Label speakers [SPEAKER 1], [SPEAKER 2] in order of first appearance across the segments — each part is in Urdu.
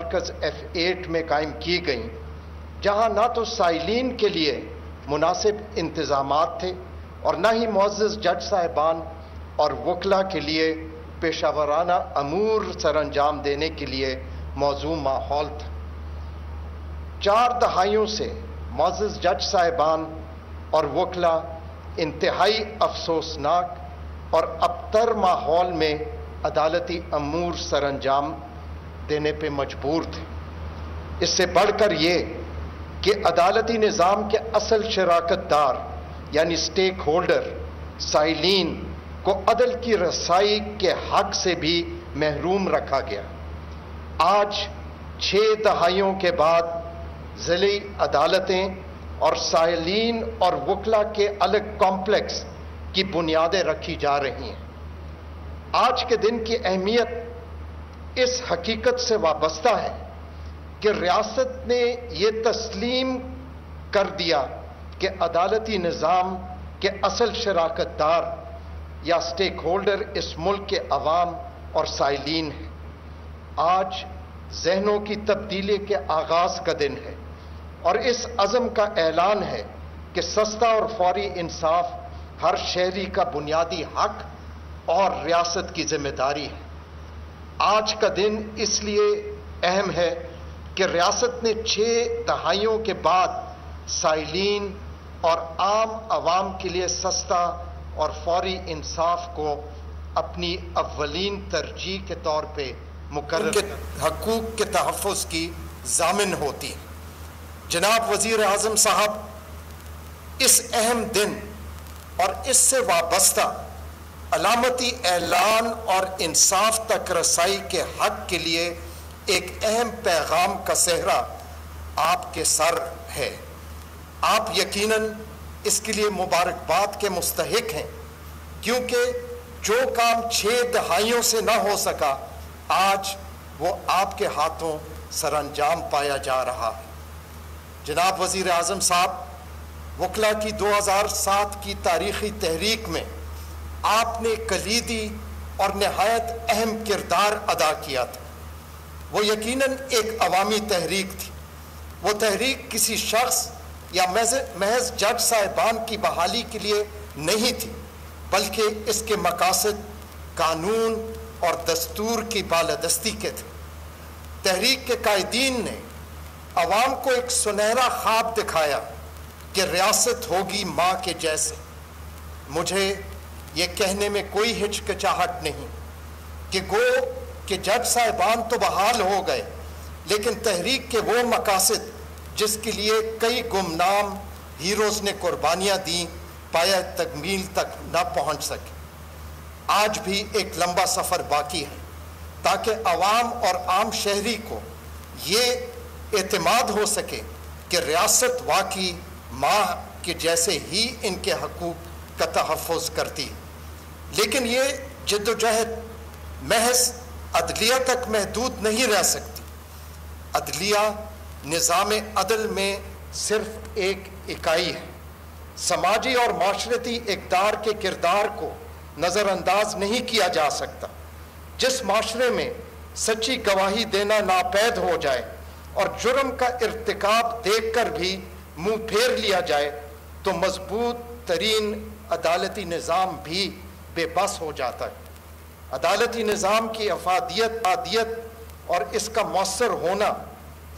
[SPEAKER 1] مرکز F8 میں قائم کی گئیں، جہاں نہ تو سائلین کے لیے مناسب انتظامات تھے اور نہ ہی معزز جج صاحبان اور وکلاء کے لیے پیشہ ورانہ امور سر انجام دینے کے لیے موزوں ماحول تھا۔ 4 دہائیوں سے معزز جج صاحبان اور وکلاء انتہائی افسوسناک اور ابتر ماحول میں عدالتی امور سر انجام دینے پہ مجبور تھے۔ اس سے بڑھ کر یہ کہ عدالتی نظام کے اصل شراکت دار یعنی سٹیک ہولڈر سائلین کو عدل کی رسائی کے حق سے بھی محروم رکھا گیا۔ آج 6 دہائیوں کے بعد ضلعی عدالتیں اور سائلین اور وکلاء کے الگ کمپلیکس کی بنیادیں رکھی جا رہی ہیں۔ آج کے دن کی اہمیت اس حقیقت سے وابستہ ہے کہ ریاست نے یہ تسلیم کر دیا کہ عدالتی نظام کے اصل شراکت دار یا سٹیک ہولڈر اس ملک کے عوام اور سائلین ہیں۔ آج ذہنوں کی تبدیلی کے آغاز کا دن ہے اور اس عزم کا اعلان ہے کہ سستا اور فوری انصاف ہر شہری کا بنیادی حق اور ریاست کی ذمہ داری ہے۔ آج کا دن اس لیے اہم ہے کہ ریاست نے 6 دہائیوں کے بعد سائلین اور عام عوام کے لیے سستا اور فوری انصاف کو اپنی اولین ترجیح کے طور پہ مقرر کے حقوق کے تحفظ کی ضامن ہوتی ہے۔ جناب وزیر اعظم صاحب، اس اہم دن اور اس سے وابستہ علامتی اعلان اور انصاف تک رسائی کے حق کے لیے ایک اہم پیغام کا صحرا آپ کے سر ہے۔ آپ یقیناً اس کے لیے مبارکباد کے مستحق ہیں، کیونکہ جو کام 6 دہائیوں سے نہ ہو سکا آج وہ آپ کے ہاتھوں سر انجام پایا جا رہا ہے۔ جناب وزیر اعظم صاحب، وکلاء کی 2007 کی تاریخی تحریک میں آپ نے کلیدی اور نہایت اہم کردار ادا کیا تھا۔ وہ یقیناً ایک عوامی تحریک تھی۔ وہ تحریک کسی شخص یا محض جج صاحبان کی بحالی کے لیے نہیں تھی، بلکہ اس کے مقاصد قانون اور دستور کی بالادستی کے تھے۔ تحریک کے قائدین نے عوام کو ایک سنہرا خواب دکھایا کہ ریاست ہوگی ماں کے جیسے۔ مجھے یہ کہنے میں کوئی ہچکچاہٹ نہیں کہ گو کہ جج صاحبان تو بحال ہو گئے، لیکن تحریک کے وہ مقاصد جس کے لیے کئی گمنام ہیروز نے قربانیاں دیں پایہ تکمیل تک نہ پہنچ سکے۔ آج بھی ایک لمبا سفر باقی ہے تاکہ عوام اور عام شہری کو یہ اعتماد ہو سکے کہ ریاست واقعی ماں کے جیسے ہی ان کے حقوق کا تحفظ کرتی ہے۔ لیکن یہ جدوجہد محض عدلیہ تک محدود نہیں رہ سکتی۔ عدلیہ نظام عدل میں صرف ایک اکائی ہے۔ سماجی اور معاشرتی اقدار کے کردار کو نظر انداز نہیں کیا جا سکتا۔ جس معاشرے میں سچی گواہی دینا ناپید ہو جائے اور جرم کا ارتکاب دیکھ کر بھی منہ پھیر لیا جائے تو مضبوط ترین عدالتی نظام بھی بے بس ہو جاتا ہے۔ عدالتی نظام کی افادیت اور اس کا مؤثر ہونا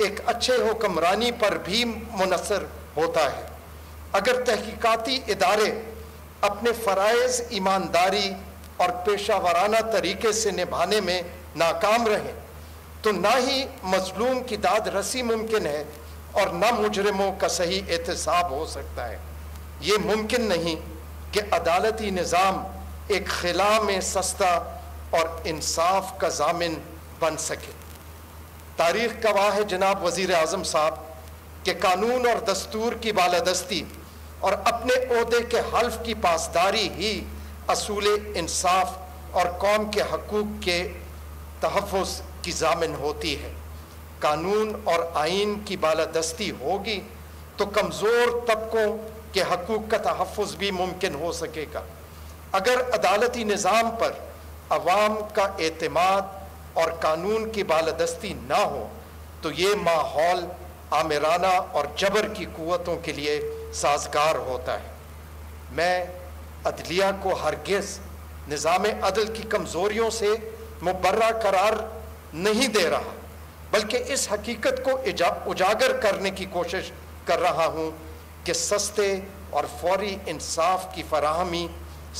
[SPEAKER 1] ایک اچھے حکمرانی پر بھی منحصر ہوتا ہے۔ اگر تحقیقاتی ادارے اپنے فرائض ایمانداری اور پیشہ ورانہ طریقے سے نبھانے میں ناکام رہیں تو نہ ہی مظلوم کی داد رسی ممکن ہے اور نہ مجرموں کا صحیح احتساب ہو سکتا ہے۔ یہ ممکن نہیں کہ عدالتی نظام ایک خلا میں سستا اور انصاف کا ضامن بن سکے۔ تاریخ گواہ ہے جناب وزیر اعظم صاحب کہ قانون اور دستور کی بالادستی اور اپنے عہدے کے حلف کی پاسداری ہی اصول انصاف اور قوم کے حقوق کے تحفظ کی ضامن ہوتی ہے۔ قانون اور آئین کی بالادستی ہوگی تو کمزور طبقوں کے حقوق کا تحفظ بھی ممکن ہو سکے گا۔ اگر عدالتی نظام پر عوام کا اعتماد اور قانون کی بالادستی نہ ہو تو یہ ماحول آمرانہ اور جبر کی قوتوں کے لیے سازگار ہوتا ہے۔ میں عدلیہ کو ہرگز نظام عدل کی کمزوریوں سے مبرہ قرار نہیں دے رہا، بلکہ اس حقیقت کو اجاگر کرنے کی کوشش کر رہا ہوں کہ سستے اور فوری انصاف کی فراہمی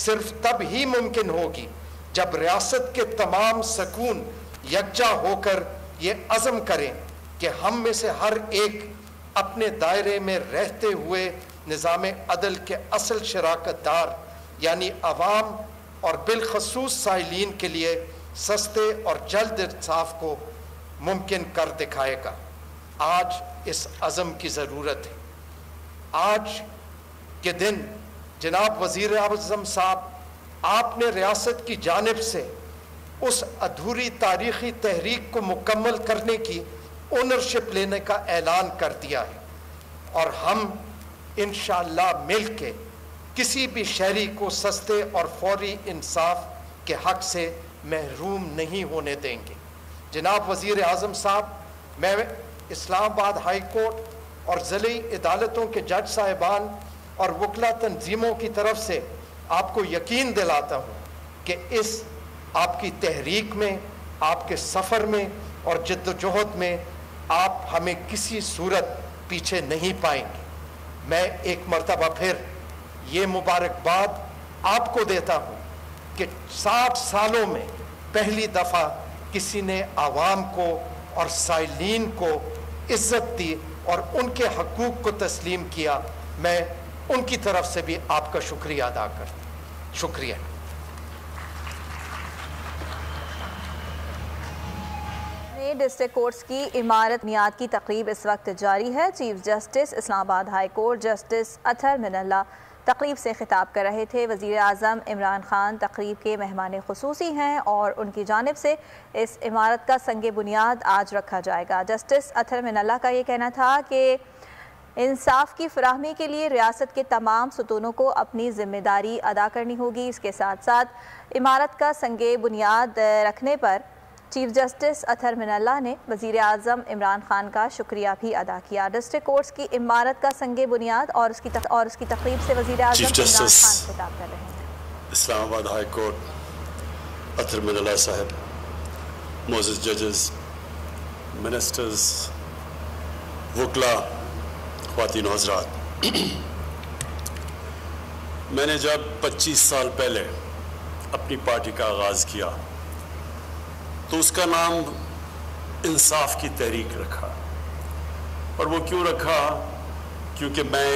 [SPEAKER 1] صرف تب ہی ممکن ہوگی جب ریاست کے تمام سکون یکجا ہو کر یہ عزم کریں کہ ہم میں سے ہر ایک اپنے دائرے میں رہتے ہوئے نظام عدل کے اصل شراکت دار یعنی عوام اور بالخصوص سائلین کے لیے سستے اور جلد انصاف کو ممکن کر دکھائے گا۔ آج اس عزم کی ضرورت ہے۔ آج کے دن جناب وزیر اعظم صاحب، آپ نے ریاست کی جانب سے اس ادھوری تاریخی تحریک کو مکمل کرنے کی اونرشپ لینے کا اعلان کر دیا ہے، اور ہم انشاءاللہ مل کے کسی بھی شہری کو سستے اور فوری انصاف کے حق سے محروم نہیں ہونے دیں گے۔ جناب وزیر اعظم صاحب، میں اسلام آباد ہائی کورٹ اور ضلعی عدالتوں کے جج صاحبان اور وکلا تنظیموں کی طرف سے آپ کو یقین دلاتا ہوں کہ اس آپ کی تحریک میں، آپ کے سفر میں اور جد و جہد میں آپ ہمیں کسی صورت پیچھے نہیں پائیں گے۔ میں ایک مرتبہ پھر یہ مبارکباد آپ کو دیتا ہوں کہ 60 سالوں میں پہلی دفعہ کسی نے عوام کو اور سائلین کو عزت دی اور ان کے حقوق کو تسلیم کیا۔ میں ان کی طرف سے بھی آپ کا شکریہ ادا کرتا ہوں۔ شکریہ۔
[SPEAKER 2] ڈسٹرکٹ کورٹس کی عمارت بنیاد کی تقریب اس وقت جاری ہے۔ چیف جسٹس اسلام آباد ہائی کورٹ جسٹس اطہر من اللہ تقریب سے خطاب کر رہے تھے۔ وزیر اعظم عمران خان تقریب کے مہمان خصوصی ہیں اور ان کی جانب سے اس عمارت کا سنگ بنیاد آج رکھا جائے گا۔ جسٹس اطہر من اللہ کا یہ کہنا تھا کہ انصاف کی فراہمی کے لیے ریاست کے تمام ستونوں کو اپنی ذمہ داری ادا کرنی ہوگی۔ اس کے ساتھ ساتھ عمارت کا سنگ بنیاد رکھنے پر چیف جسٹس اطہر من اللہ نے وزیر اعظم عمران خان کا شکریہ بھی ادا کیا۔ ڈسٹرکٹ کورٹس کی عمارت کا سنگ بنیاد اور اس کی تقریب سے وزیر اعظم عمران خان خطاب کر رہے ہیں۔
[SPEAKER 3] اسلام آباد ہائی کورٹ، اطہر من اللہ صاحب، معزز ججز، منسٹرز، وکلا، خواتین و حضرات، میں نے جب 25 سال پہلے اپنی پارٹی کا آغاز کیا تو اس کا نام انصاف کی تحریک رکھا، اور وہ کیوں رکھا؟ کیونکہ میں